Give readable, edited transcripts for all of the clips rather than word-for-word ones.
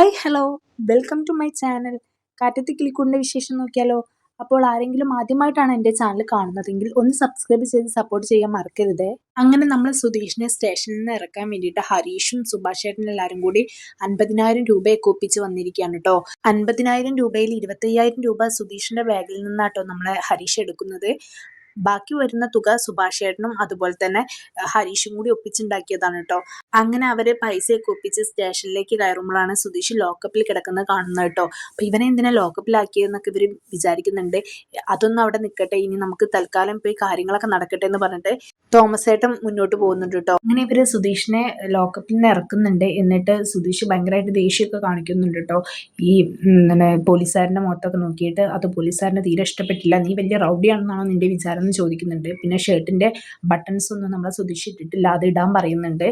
Hi hello welcome to my channel. കാറ്റത്ത് കിളിക്കൂടിൻ്റെ വിശേഷം നോക്കിയാലോ. അപ്പോൾ ആരെങ്കിലും ആദ്യമായിട്ടാണ് എൻ്റെ ചാനൽ കാണുന്നതെങ്കിൽ ഒന്ന് സബ്സ്ക്രൈബ് ചെയ്ത് സപ്പോർട്ട് ചെയ്യാൻ മറക്കരുത്. അങ്ങനെ നമ്മൾ സുധീഷിനെ സ്റ്റേഷനിൽ നിന്ന് ഇറക്കാൻ വേണ്ടിയിട്ട് ഹരീഷും സുഭാഷ് ചേട്ടനും എല്ലാവരും കൂടി 50,000 രൂപയൊക്കെ ഒപ്പിച്ച് വന്നിരിക്കുകയാണ് കേട്ടോ. 50,000 രൂപയിൽ 25,000 രൂപ സുധീഷിൻ്റെ ബാഗിൽ നിന്നാട്ടോ നമ്മളെ ഹരീഷ് എടുക്കുന്നത്. ബാക്കി വരുന്ന തുക സുഭാഷ് ചേട്ടനും അതുപോലെ തന്നെ ഹരീഷും കൂടി ഒപ്പിച്ചുണ്ടാക്കിയതാണ് കേട്ടോ. അങ്ങനെ അവര് പൈസയൊക്കെ ഒപ്പിച്ച് സ്റ്റേഷനിലേക്ക് കയറുമ്പോഴാണ് സുധീഷ് ലോക്കപ്പിൽ കിടക്കുന്നത് കാണുന്നത് കേട്ടോ. അപ്പൊ ഇവനെ എന്തിനാ ലോക്കപ്പിലാക്കിയെന്നൊക്കെ ഇവര് വിചാരിക്കുന്നുണ്ട്. അതൊന്നും അവിടെ നിൽക്കട്ടെ, ഇനി നമുക്ക് തൽക്കാലം പോയി കാര്യങ്ങളൊക്കെ നടക്കട്ടെ എന്ന് പറഞ്ഞിട്ട് തോമസ് ഏട്ടൻ മുന്നോട്ട് പോകുന്നുണ്ട് കേട്ടോ. അങ്ങനെ ഇവര് സുധീഷിനെ ലോക്കപ്പിൽ നിന്ന് ഇറക്കുന്നുണ്ട്. എന്നിട്ട് സുധീഷ് ഭയങ്കരമായിട്ട് ദേഷ്യമൊക്കെ കാണിക്കുന്നുണ്ട് കേട്ടോ. ഈ പോലീസുകാരന്റെ മുഖത്തൊക്കെ നോക്കിയിട്ട് അത് പോലീസുകാരന് തീരെ ഇഷ്ടപ്പെട്ടില്ല. നീ വലിയ റൗഡിയാണെന്നാണോ നിന്റെ വിചാരം എന്ന് ചോദിക്കുന്നുണ്ട്. പിന്നെ ഷർട്ടിന്റെ ബട്ടൺസ് ഒന്നും നമ്മളെ സുധീഷ് ഇട്ടിട്ടില്ല, അത് ഇടാൻ പറയുന്നുണ്ട്.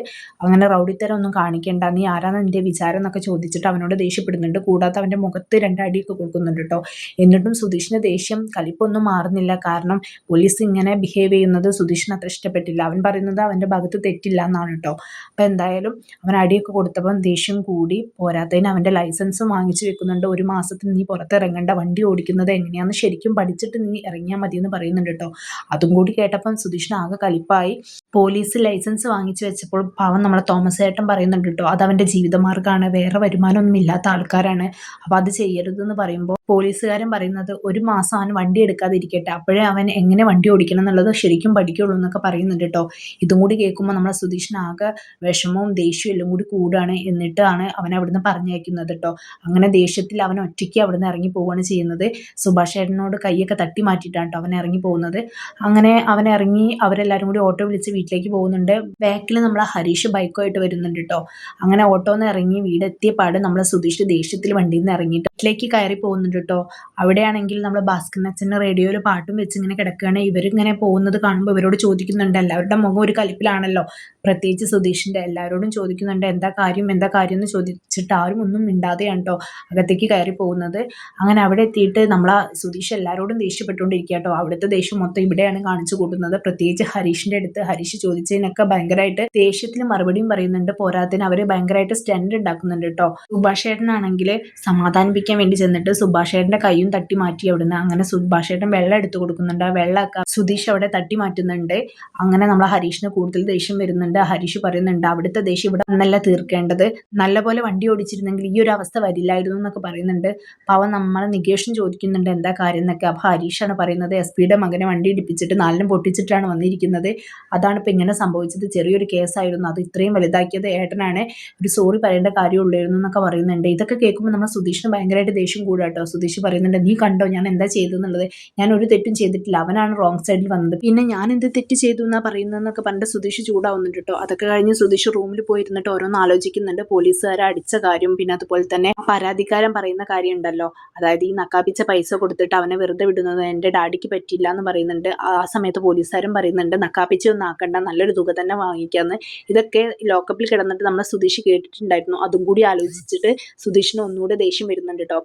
അങ്ങനെ റൗഡിത്തരം ഒന്നും കാണിക്കേണ്ട, നീ ആരാണ് നിന്റെ വിചാരം എന്നൊക്കെ ചോദിച്ചിട്ട് അവനോട് ദേഷ്യപ്പെടുന്നുണ്ട്. കൂടാതെ അവന്റെ മുഖത്ത് 2 അടിയൊക്കെ കൊടുക്കുന്നുണ്ട് കേട്ടോ. എന്നിട്ടും സുധീഷിന്റെ ദേഷ്യം കലിപ്പൊന്നും മാറുന്നില്ല. കാരണം പോലീസ് ഇങ്ങനെ ബിഹേവ് ചെയ്യുന്നത് സുധീഷിന് അത്ര ഇഷ്ടപ്പെട്ടില്ല. അവൻ പറയുന്നത് അവന്റെ ഭാഗത്ത് തെറ്റില്ല എന്നാണ് കേട്ടോ. അപ്പൊ എന്തായാലും അവൻ അടിയൊക്കെ കൊടുത്തപ്പോൾ ദേഷ്യം കൂടി. പോരാത്തതിന് അവന്റെ ലൈസൻസും വാങ്ങിച്ചു വെക്കുന്നുണ്ട്. 1 മാസത്തിന് നീ പുറത്തിറങ്ങേണ്ട, വണ്ടി ഓടിക്കുന്നത് എങ്ങനെയാണെന്ന് ശരിക്കും പഠിച്ചിട്ട് നീ ഇറങ്ങിയാൽ മതി എന്ന് പറയുന്നുണ്ട് കേട്ടോ. അതും കൂടി കേട്ടപ്പം സുധീഷിന് ആകെ കലിപ്പായി. പോലീസ് ലൈസൻസ് വാങ്ങിച്ചു വെച്ചപ്പോൾ പാവം നമ്മളെ തോമസ് ഏട്ടൻ പറയുന്നുണ്ട് കേട്ടോ, അത് അവന്റെ ജീവിതമാർഗ്ഗമാണ്, വേറെ വരുമാനമൊന്നും ഇല്ലാത്ത ആൾക്കാരാണ്, അപ്പൊ അത് ചെയ്യരുതെന്ന് പറയുമ്പോൾ പോലീസുകാരൻ പറയുന്നത് 1 മാസം അവൻ വണ്ടി എടുക്കാതിരിക്കട്ടെ, അപ്പോഴേ അവൻ എങ്ങനെ വണ്ടി ഓടിക്കണം എന്നുള്ളത് ശരിക്കും പഠിക്കുള്ളൂ എന്നൊക്കെ പറയുന്നുണ്ട് കേട്ടോ. ഇതും കൂടി കേൾക്കുമ്പോൾ നമ്മളെ സുധീഷിന് ആകെ വിഷമവും ദേഷ്യവും എല്ലാം കൂടി കൂടുകയാണ്. എന്നിട്ടാണ് അവൻ അവിടുന്ന് പറഞ്ഞയക്കുന്നത് കേട്ടോ. അങ്ങനെ ദേഷ്യത്തിൽ അവൻ ഒറ്റയ്ക്ക് അവിടുന്ന് ഇറങ്ങി പോവുകയാണ് ചെയ്യുന്നത്. സുഭാഷ് ചേട്ടനോട് കൈയൊക്കെ തട്ടി മാറ്റിയിട്ടാണ് കേട്ടോ അവൻ ഇറങ്ങി പോകുന്നത്. അങ്ങനെ അവൻ ഇറങ്ങി അവരെല്ലാവരും കൂടി ഓട്ടോ വിളിച്ച് വീട്ടിലേക്ക് പോകുന്നുണ്ട്. ബാക്കിൽ നമ്മളെ ഹരീഷ് ബൈക്കുമായിട്ട് വരുന്നുണ്ട് കേട്ടോ. അങ്ങനെ ഓട്ടോന്ന് ഇറങ്ങി വീടെത്തിയ പാട് നമ്മളെ സുധീഷ് ദേഷ്യത്തിൽ വണ്ടിയിൽ നിന്ന് ഇറങ്ങിയിട്ട് വീട്ടിലേക്ക് കയറി പോകുന്നുണ്ട് കേട്ടോ. അവിടെയാണെങ്കിൽ നമ്മൾ ഭാസ്കരൻ അച്ഛൻ്റെ റേഡിയോയിൽ പാട്ടും വെച്ച് ഇങ്ങനെ കിടക്കുകയാണ്. ഇവരിങ്ങനെ പോകുന്നത് കാണുമ്പോൾ ഇവരോട് ചോദിക്കുന്നുണ്ട്. എല്ലാവരുടെ മുഖം ഒരു കലിപ്പിലാണല്ലോ, പ്രത്യേകിച്ച് സുധീഷിന്റെ. എല്ലാവരോടും ചോദിക്കുന്നുണ്ട് എന്താ കാര്യം എന്ന് ചോദിച്ചിട്ട് ആരും ഒന്നും മിണ്ടാതെയാണ് കേട്ടോ അകത്തേക്ക് കയറി പോകുന്നത്. അങ്ങനെ അവിടെ എത്തിയിട്ട് നമ്മളെ സുധീഷ് എല്ലാവരോടും ദേഷ്യപ്പെട്ടുകൊണ്ടിരിക്കുക കേട്ടോ. അവിടുത്തെ ദേഷ്യം മൊത്തം ഇവിടെയാണ് കാണിച്ചു കൂട്ടുന്നത്. പ്രത്യേകിച്ച് ഹരീഷിന്റെ അടുത്ത് ഹരീഷ് ചോദിച്ചതിനൊക്കെ ഭയങ്കരമായിട്ട് ദേഷ്യത്തിൽ മറുപടിയും പറയുന്നുണ്ട്. പോരാത്തിന് അവര് ഭയങ്കരമായിട്ട് സ്റ്റണ്ട് ഉണ്ടാക്കുന്നുണ്ട് കേട്ടോ. സുഭാഷ് ഏട്ടനാണെങ്കിൽ സമാധാനിപ്പിക്കാൻ വേണ്ടി ചെന്നിട്ട് സുഭാഷ് ഏട്ടന്റെ കൈയും തട്ടി മാറ്റി അവിടുന്ന്. അങ്ങനെ സുഭാഷ് ഏട്ടൻ വെള്ളം എടുത്തു കൊടുക്കുന്നുണ്ട്. ആ വെള്ളമൊക്കെ സുധീഷ് അവിടെ തട്ടി മാറ്റുന്നുണ്ട്. അങ്ങനെ നമ്മളെ ഹരീഷിന് കൂടുതൽ ദേഷ്യം വരുന്നുണ്ട്. ഹരീഷ് പറയുന്നുണ്ട് അവിടുത്തെ ദേഷ്യം ഇവിടെ നല്ല തീർക്കേണ്ടത്, നല്ലപോലെ വണ്ടി ഓടിച്ചിരുന്നെങ്കിൽ ഈ ഒരു അവസ്ഥ വരില്ലായിരുന്നു എന്നൊക്കെ പറയുന്നുണ്ട്. പാവം നമ്മളെ നികേഷും ചോദിക്കുന്നുണ്ട് എന്താ കാര്യം എന്നൊക്കെ. അപ്പൊ ഹരീഷാണ് പറയുന്നത് എസ്.പിയുടെ മകനെ വണ്ടി ഇടിപ്പിച്ചിട്ട് 4 പൊട്ടിച്ചിട്ടാണ് വന്നിരിക്കുന്നത്, അതാണ് ഇപ്പൊ ഇങ്ങനെ സംഭവിച്ചത്, ചെറിയൊരു കേസായിരുന്നു, അത് ഇത്രയും വലുതാക്കിയത് ഏട്ടനാണ്, ഒരു സോറി പറയേണ്ട കാര്യമുള്ളായിരുന്നു എന്നൊക്കെ പറയുന്നുണ്ട്. ഇതൊക്കെ കേൾക്കുമ്പോൾ നമ്മൾ സുധീഷിന് ഭയങ്കരമായിട്ട് ദേഷ്യം കൂടുക കേട്ടോ. സുധീഷ് പറയുന്നുണ്ട് നീ കണ്ടോ ഞാൻ എന്താ ചെയ്തെന്നുള്ളത്, ഞാൻ ഒരു തെറ്റും ചെയ്തിട്ടില്ല, അവനാണ് റോങ് സൈഡിൽ വന്നത്, പിന്നെ ഞാൻ എന്ത് തെറ്റ് ചെയ്തു എന്നാ പറയുന്നതെന്നൊക്കെ പറഞ്ഞിട്ട് സുധീഷ് ചൂടാവുന്നുണ്ട് കേട്ടോ. അതൊക്കെ കഴിഞ്ഞ് സുധീഷ് റൂമിൽ പോയിരുന്നിട്ട് ഓരോന്ന് ആലോചിക്കുന്നുണ്ട്. പോലീസുകാരെ അടിച്ച കാര്യം, പിന്നെ അതുപോലെ തന്നെ പരാതിക്കാരൻ പറയുന്ന കാര്യം ഉണ്ടല്ലോ, അതായത് ഈ നക്കാപ്പിച്ച പൈസ കൊടുത്തിട്ട് അവനെ വെറുതെ വിടുന്നത് എൻ്റെ ഡാഡിക്ക് പറ്റില്ല എന്ന് പറയുന്നുണ്ട്. ആ സമയത്ത് പോലീസുകാരൻ പറയുന്നുണ്ട് നക്കാപ്പിച്ച ഒന്നും ആക്കണ്ട, നല്ലൊരു തുക തന്നെ വാങ്ങിക്കാന്ന്. ഇതൊക്കെ ലോക്കപ്പിൽ കിടന്നിട്ട് നമ്മളെ സുധീഷ് കേട്ടിട്ടുണ്ടായിരുന്നു. അതും കൂടി ആലോചിച്ചിട്ട് സുധീഷിന് ഒന്നുകൂടെ ദേഷ്യം വരുന്നുണ്ട് കേട്ടോ.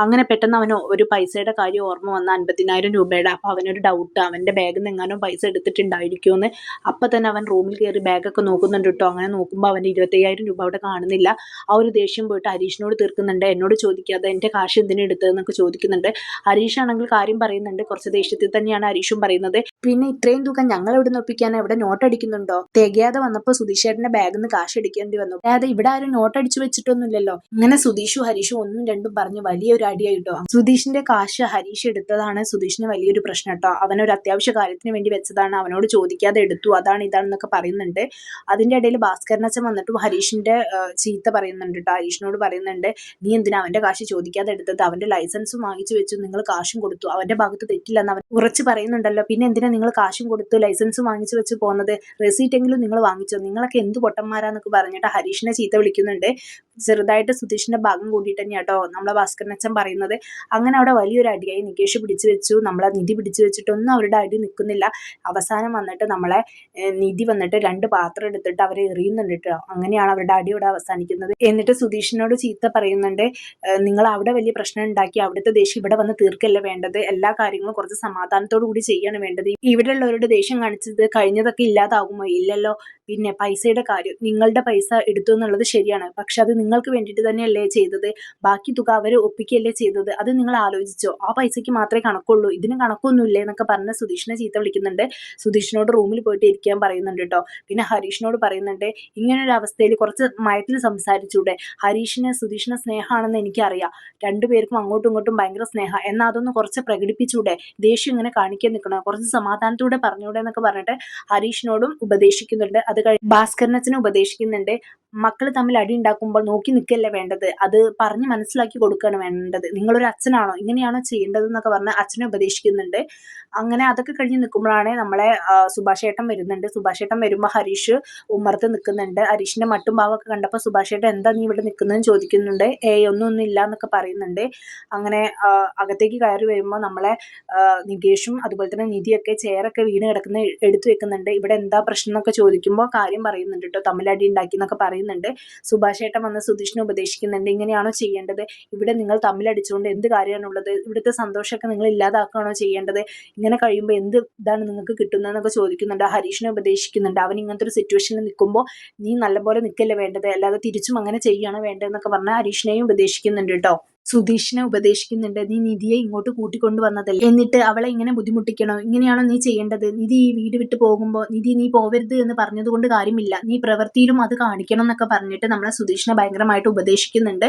അങ്ങനെ പെട്ടെന്ന് അവന് ഒരു പൈസയുടെ കാര്യം ഓർമ്മ വന്ന 50,000 രൂപയുടെ. അപ്പൊ അവനൊരു ഡൗട്ട്, അവന്റെ ബാഗിൽ നിന്ന് എങ്ങാനും പൈസ എടുത്തിട്ടുണ്ടായിരിക്കുമെന്ന്. അപ്പൊ തന്നെ അവൻ റൂമിൽ കയറി ബാഗൊക്കെ നോക്കുന്നുണ്ട് കേട്ടോ. അങ്ങനെ നോക്കുമ്പോൾ അവന്റെ 25,000 രൂപ അവിടെ കാണുന്നില്ല. ആ ഒരു ദേഷ്യം പോയിട്ട് ഹരീഷിനോട് തീർക്കുന്നുണ്ട്. എന്നോട് ചോദിക്കാതെ എന്റെ കാശ് എന്തിനു എടുത്തതെന്നൊക്കെ ചോദിക്കുന്നുണ്ട്. ഹരീഷ് ആണെങ്കിൽ കാര്യം പറയുന്നുണ്ട്. കുറച്ച് ദേഷ്യത്തിൽ തന്നെയാണ് ഹരീഷും പറയുന്നത്. പിന്നെ ഇത്രയും തുക ഞങ്ങൾ എവിടെ നിന്ന് ഒപ്പിക്കാൻ, എവിടെ നോട്ട് അടിക്കുന്നുണ്ടോ, തികയാതെ വന്നപ്പോൾ സുധീഷ് ചേട്ടന്റെ ബാഗിൽ നിന്ന് കാശ് അടിക്കേണ്ടി വന്നു, അതായത് ഇവിടെ ആരും നോട്ട് അടിച്ചു വെച്ചിട്ടൊന്നുമില്ലല്ലോ. അങ്ങനെ സുധീഷും ഹരീഷും ഒന്നും രണ്ടും പറഞ്ഞ് വലിയൊരു അടിയായിട്ടോ. സുധീഷിന്റെ കാശ് ഹരീഷ് എടുത്തതാണ് സുധീഷിന് വലിയൊരു പ്രശ്നം കേട്ടോ. അവനൊരു അത്യാവശ്യ കാര്യത്തിന് വേണ്ടി വെച്ചതാണ്, അവനോട് ചോദിക്കാതെ എടുത്തു, അതാണ് ഇതാണെന്നൊക്കെ പറയുന്നുണ്ട്. അതിന്റെ ഇടയിൽ ഭാസ്കരനച്ഛൻ വന്നിട്ട് ഹരീഷിന്റെ ചീത്ത പറയുന്നുണ്ട് കേട്ടോ. ഹരീഷിനോട് പറയുന്നുണ്ട് നീ എന്തിനാ അവന്റെ കാശ് ചോദിക്കാതെ എടുത്തത്, അവന്റെ ലൈസൻസും വാങ്ങിച്ചു വെച്ചു, നിങ്ങൾ കാശും കൊടുത്തു, അവന്റെ ഭാഗത്ത് തെറ്റില്ലെന്ന് അവൻ ഉറച്ചു പറയുന്നുണ്ടല്ലോ, പിന്നെ എന്തിനാ നിങ്ങൾ കാശും കൊടുത്തു ലൈസൻസും വാങ്ങിച്ചു വെച്ച് പോകുന്നത്, റെസീറ്റ് എങ്കിലും നിങ്ങൾ വാങ്ങിച്ചോ, നിങ്ങളൊക്കെ എന്ത് പൊട്ടന്മാരാന്നൊക്കെ പറഞ്ഞിട്ട് ഹരീഷിനെ ചീത്ത വിളിക്കുന്നുണ്ട്. ചെറുതായിട്ട് സുധീഷിന്റെ ഭാഗം കൂട്ടിയിട്ട് തന്നെയാ കേട്ടോ നമ്മളെ ഭാസ്കരനച്ഛൻ പറയുന്നത്. അങ്ങനെ അവിടെ വലിയൊരു അടിയായി. നികേഷ് പിടിച്ചു വെച്ചു, നമ്മളെ നിധി പിടിച്ചു വെച്ചിട്ടൊന്നും അവരുടെ അടി നിൽക്കുന്നില്ല. അവസാനം വന്നിട്ട് നമ്മളെ നിധി വന്നിട്ട് 2 പാത്രം എടുത്തിട്ട് അവരെ എറിയുന്നുണ്ട് കേട്ടോ. അങ്ങനെയാണ് അവരുടെ അടി ഇവിടെ അവസാനിക്കുന്നത്. എന്നിട്ട് സുധീഷിനോട് ചീത്ത പറയുന്നുണ്ട്, നിങ്ങൾ അവിടെ വലിയ പ്രശ്നം ഉണ്ടാക്കി, അവിടുത്തെ ദേഷ്യം ഇവിടെ വന്ന് തീർക്കല്ല വേണ്ടത്, എല്ലാ കാര്യങ്ങളും കുറച്ച് സമാധാനത്തോടു കൂടി ചെയ്യാണ് വേണ്ടത്, ഇവിടെ ഉള്ളവരുടെ ദേഷ്യം കാണിച്ചത് കഴിഞ്ഞതൊക്കെ ഇല്ലാതാകുമോ, ഇല്ലല്ലോ, പിന്നെ പൈസയുടെ കാര്യം, നിങ്ങളുടെ പൈസ എടുത്തു എന്നുള്ളത് ശരിയാണ്, പക്ഷെ അത് നിങ്ങൾക്ക് വേണ്ടിയിട്ട് തന്നെയല്ലേ ചെയ്തത്, ബാക്കി തുക അവർ ഒപ്പിക്കുകയല്ലേ ചെയ്തത്, അത് നിങ്ങൾ ആലോചിച്ചോ, ആ പൈസയ്ക്ക് മാത്രമേ കണക്കുള്ളൂ, ഇതിന് കണക്കൊന്നുമില്ലേ എന്നൊക്കെ പറഞ്ഞ് സുധീഷിനെ ചീത്ത വിളിക്കുന്നുണ്ട്. സുധീഷിനോട് റൂമിൽ പോയിട്ട് ഇരിക്കാൻ പറയുന്നുണ്ട് കേട്ടോ. പിന്നെ ഹരീഷിനോട് പറയുന്നുണ്ട്, ഇങ്ങനൊരു അവസ്ഥയിൽ കുറച്ച് മയത്തിൽ സംസാരിച്ചൂടെ, ഹരീഷിന് സുധീഷിനെ സ്നേഹമാണെന്ന് എനിക്കറിയാം, രണ്ടുപേർക്കും അങ്ങോട്ടും ഇങ്ങോട്ടും ഭയങ്കര സ്നേഹം, എന്നാൽ അതൊന്ന് കുറച്ച് പ്രകടിപ്പിച്ചൂടെ, ദേഷ്യം ഇങ്ങനെ കാണിക്കാൻ നിൽക്കണം, കുറച്ച് സമാധാനത്തോടെ പറഞ്ഞൂടെ എന്നൊക്കെ പറഞ്ഞിട്ട് ഹരീഷിനോടും ഉപദേശിക്കുന്നുണ്ട്. അത് കഴിഞ്ഞ് ഭാസ്കരനച്ഛനെ ഉപദേശിക്കുന്നുണ്ട്, മക്കൾ തമ്മിൽ അടി ഉണ്ടാക്കുമ്പോൾ നോക്കി നിൽക്കല്ലേ വേണ്ടത്, അത് പറഞ്ഞ് മനസ്സിലാക്കി കൊടുക്കുകയാണ് വേണ്ടത്, നിങ്ങളൊരു അച്ഛനാണോ, ഇങ്ങനെയാണോ ചെയ്യേണ്ടത് എന്നൊക്കെ പറഞ്ഞ് അച്ഛനെ ഉപദേശിക്കുന്നുണ്ട്. അങ്ങനെ അതൊക്കെ കഴിഞ്ഞ് നിൽക്കുമ്പോഴാണ് നമ്മളെ സുഭാഷ് ഏട്ടൻ വരുന്നുണ്ട്. സുഭാഷ് ഏട്ടൻ വരുമ്പോൾ ഹരീഷ് ഉമ്മറത്ത് നിൽക്കുന്നുണ്ട്. ഹരീഷിന്റെ മട്ടും ഭാവമൊക്കെ കണ്ടപ്പോൾ സുഭാഷ് ഏട്ടൻ എന്താ നീ ഇവിടെ നിൽക്കുന്നതെന്ന് ചോദിക്കുന്നുണ്ട്. ഒന്നും ഇല്ല എന്നൊക്കെ പറയുന്നുണ്ട്. അങ്ങനെ അകത്തേക്ക് കയറി വരുമ്പോൾ നമ്മളെ നികേഷും അതുപോലെ തന്നെ നിധിയൊക്കെ ചെയറൊക്കെ വീണ് കിടക്കുന്ന എടുത്തു വെക്കുന്നുണ്ട്. ഇവിടെ എന്താ പ്രശ്നം എന്നൊക്കെ ചോദിക്കുമ്പോൾ കാര്യം പറയുന്നുണ്ട് കേട്ടോ, തമ്മിലടി ഉണ്ടാക്കി എന്നൊക്കെ പറയുന്നുണ്ട്. സുഭാഷ് ഏട്ടൻ വന്ന് സുധീഷിനെ ഉപദേശിക്കുന്നുണ്ട്, ഇങ്ങനെയാണോ ചെയ്യേണ്ടത്, ഇവിടെ നിങ്ങൾ തമ്മിലടിച്ചുകൊണ്ട് എന്ത് കാര്യമാണുള്ളത്, ഇവിടുത്തെ സന്തോഷമൊക്കെ നിങ്ങൾ ഇല്ലാതാക്കുകയാണോ ചെയ്യേണ്ടത്, ഇങ്ങനെ കഴിയുമ്പോൾ എന്ത് ഇതാണ് നിങ്ങൾക്ക് കിട്ടുന്നതെന്നൊക്കെ ചോദിക്കുന്നുണ്ട്. ഹരീഷിനെ ഉപദേശിക്കുന്നുണ്ട്, അവൻ ഇങ്ങനത്തെ ഒരു സിറ്റുവേഷനിൽ നിൽക്കുമ്പോൾ നീ നല്ലപോലെ നിൽക്കല്ലേ വേണ്ടത്, അല്ലാതെ തിരിച്ചും അങ്ങനെ ചെയ്യുകയാണ് വേണ്ടതെന്നൊക്കെ പറഞ്ഞ് ഹരീഷിനെയും ഉപദേശിക്കുന്നുണ്ട് കേട്ടോ. സുധീഷിനെ ഉപദേശിക്കുന്നുണ്ട്, നീ നിധിയെ ഇങ്ങോട്ട് കൂട്ടിക്കൊണ്ടു വന്നതല്ലേ, എന്നിട്ട് അവളെ ഇങ്ങനെ ബുദ്ധിമുട്ടിക്കണോ, ഇങ്ങനെയാണോ നീ ചെയ്യേണ്ടത്, നിധി ഈ വീട് വിട്ട് പോകുമ്പോൾ നിധി നീ പോവരുത് എന്ന് പറഞ്ഞതുകൊണ്ട് കാര്യമില്ല, നീ പ്രവൃത്തിയിലും അത് കാണിക്കണം എന്നൊക്കെ പറഞ്ഞിട്ട് നമ്മളെ സുധീഷിനെ ഭയങ്കരമായിട്ട് ഉപദേശിക്കുന്നുണ്ട്.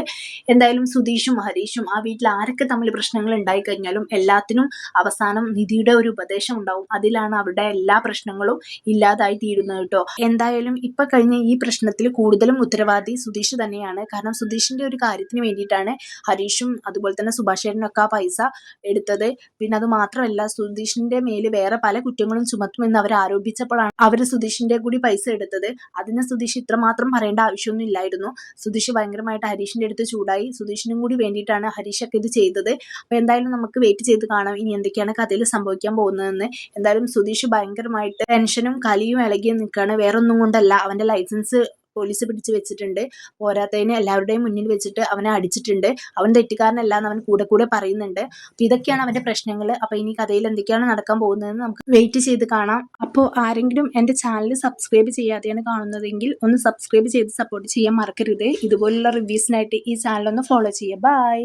എന്തായാലും സുധീഷും ഹരീഷും ആ വീട്ടിൽ ആരൊക്കെ തമ്മിൽ പ്രശ്നങ്ങൾ ഉണ്ടായി കഴിഞ്ഞാലും എല്ലാത്തിനും അവസാനം നിധിയുടെ ഒരു ഉപദേശം ഉണ്ടാവും, അതിലാണ് അവരുടെ എല്ലാ പ്രശ്നങ്ങളും ഇല്ലാതായി തീരുന്നത് കേട്ടോ. എന്തായാലും ഇപ്പൊ കഴിഞ്ഞ ഈ പ്രശ്നത്തിൽ കൂടുതലും ഉത്തരവാദി സുധീഷ് തന്നെയാണ്. കാരണം സുധീഷിന്റെ ഒരു കാര്യത്തിന് വേണ്ടിയിട്ടാണ് ഹരീഷും അതുപോലെ തന്നെ സുഭാഷ് ചേട്ടനൊക്കെ ആ പൈസ എടുത്തത്. പിന്നെ അത് മാത്രമല്ല, സുധീഷിന്റെ മേല് വേറെ പല കുറ്റങ്ങളും ചുമത്തുമെന്ന് അവർ ആരോപിച്ചപ്പോഴാണ് അവർ സുധീഷിന്റെ കൂടി പൈസ എടുത്തത്. അതിന് സുധീഷ് ഇത്രമാത്രം പറയേണ്ട ആവശ്യമൊന്നും ഇല്ലായിരുന്നു. സുധീഷ് ഭയങ്കരമായിട്ട് ഹരീഷിന്റെ അടുത്ത് ചൂടായി. സുധീഷിനും കൂടി വേണ്ടിയിട്ടാണ് ഹരീഷൊക്കെ ഇത് ചെയ്തത്. അപ്പൊ എന്തായാലും നമുക്ക് വെയിറ്റ് ചെയ്ത് കാണാം ഇനി എന്തൊക്കെയാണ് കഥയിൽ സംഭവിക്കാൻ പോകുന്നതെന്ന്. എന്തായാലും സുധീഷ് ഭയങ്കരമായിട്ട് ടെൻഷനും കലിയും ഇളകിയും നിൽക്കുകയാണ്. വേറൊന്നും കൊണ്ടല്ല, അവന്റെ ലൈസൻസ് പോലീസ് പിടിച്ചു വെച്ചിട്ടുണ്ട്. പോരാത്തതിന് എല്ലാവരുടെയും മുന്നിൽ വെച്ചിട്ട് അവനെ അടിച്ചിട്ടുണ്ട്. അവൻ തെറ്റുകാരനല്ല എന്ന് അവൻ കൂടെ കൂടെ പറയുന്നുണ്ട്. അപ്പൊ ഇതൊക്കെയാണ് അവന്റെ പ്രശ്നങ്ങൾ. അപ്പൊ ഇനി കഥയിൽ എന്തൊക്കെയാണ് നടക്കാൻ പോകുന്നതെന്ന് നമുക്ക് വെയിറ്റ് ചെയ്ത് കാണാം. അപ്പോൾ ആരെങ്കിലും എൻ്റെ ചാനൽ സബ്സ്ക്രൈബ് ചെയ്യാതെയാണ് കാണുന്നതെങ്കിൽ ഒന്ന് സബ്സ്ക്രൈബ് ചെയ്ത് സപ്പോർട്ട് ചെയ്യാൻ മറക്കരുത്. ഇതുപോലുള്ള റിവ്യൂസിനായിട്ട് ഈ ചാനൽ ഒന്ന് ഫോളോ ചെയ്യുക. ബൈ.